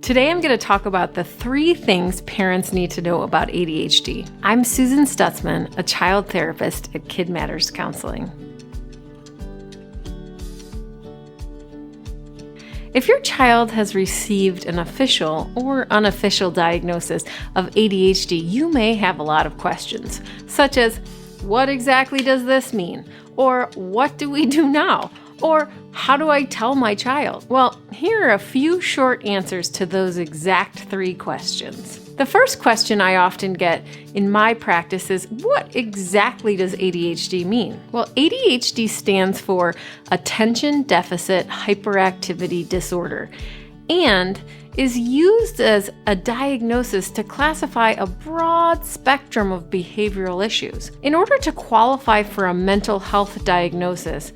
Today I'm going to talk about the 3 things parents need to know about ADHD. I'm Susan Stutzman, a child therapist at Kid Matters Counseling. If your child has received an official or unofficial diagnosis of ADHD, you may have a lot of questions, such as, what exactly does this mean? Or what do we do now? Or how do I tell my child? Well, here are a few short answers to those exact 3 questions. The first question I often get in my practice is, what exactly does ADHD mean? Well, ADHD stands for Attention Deficit Hyperactivity Disorder and is used as a diagnosis to classify a broad spectrum of behavioral issues. In order to qualify for a mental health diagnosis,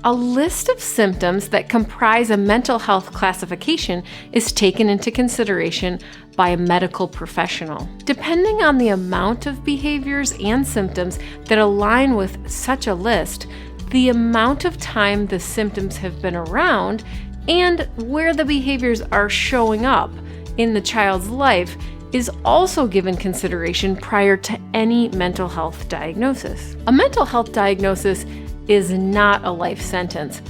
a list of symptoms that comprise a mental health classification is taken into consideration by a medical professional. Depending on the amount of behaviors and symptoms that align with such a list, the amount of time the symptoms have been around, and where the behaviors are showing up in the child's life is also given consideration prior to any mental health diagnosis. A mental health diagnosis is not a life sentence,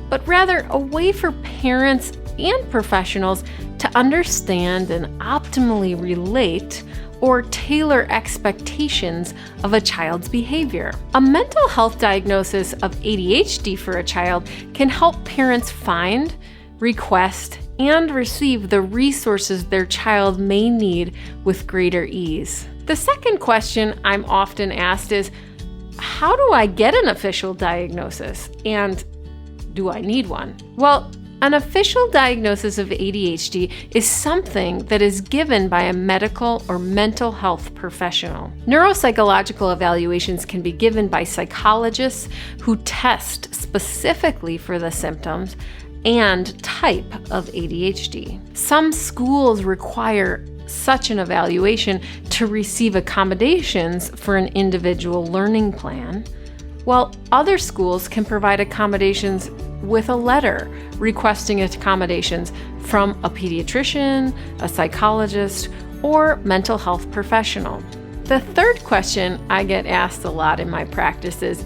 but rather a way for parents and professionals to understand and optimally relate or tailor expectations of a child's behavior. A mental health diagnosis of ADHD for a child can help parents find, request, and receive the resources their child may need with greater ease. The second question I'm often asked is, how do I get an official diagnosis? And do I need one? Well, an official diagnosis of ADHD is something that is given by a medical or mental health professional. Neuropsychological evaluations can be given by psychologists who test specifically for the symptoms and type of ADHD. Some schools require such an evaluation to receive accommodations for an individual learning plan, while other schools can provide accommodations with a letter requesting accommodations from a pediatrician, a psychologist, or mental health professional. The third question I get asked a lot in my practice is,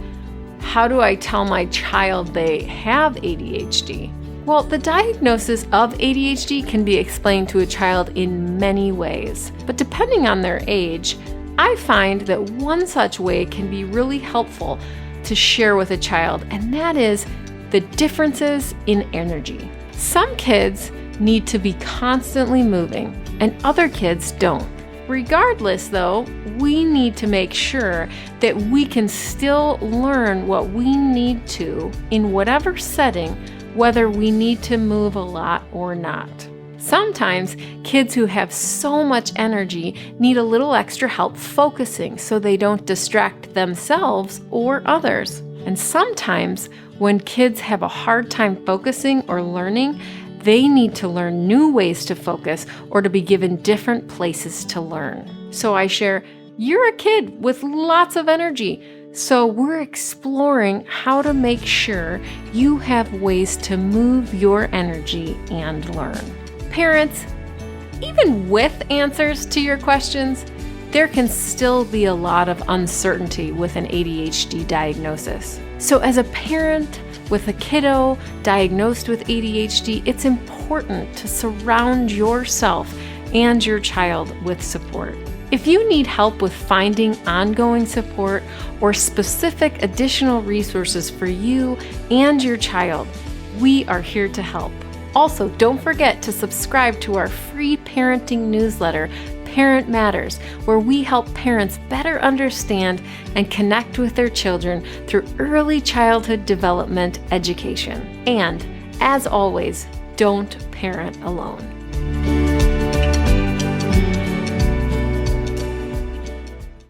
how do I tell my child they have ADHD? Well, the diagnosis of ADHD can be explained to a child in many ways, but depending on their age, I find that one such way can be really helpful to share with a child, and that is the differences in energy. Some kids need to be constantly moving, and other kids don't. Regardless, though, we need to make sure that we can still learn what we need to in whatever setting, whether we need to move a lot or not. Sometimes kids who have so much energy need a little extra help focusing so they don't distract themselves or others. And sometimes when kids have a hard time focusing or learning, they need to learn new ways to focus or to be given different places to learn. So I share, you're a kid with lots of energy. So we're exploring how to make sure you have ways to move your energy and learn. Parents, even with answers to your questions, there can still be a lot of uncertainty with an ADHD diagnosis. So as a parent with a kiddo diagnosed with ADHD, it's important to surround yourself and your child with support. If you need help with finding ongoing support or specific additional resources for you and your child, we are here to help. Also, don't forget to subscribe to our free parenting newsletter, Parent Matters, where we help parents better understand and connect with their children through early childhood development education. And, as always, don't parent alone.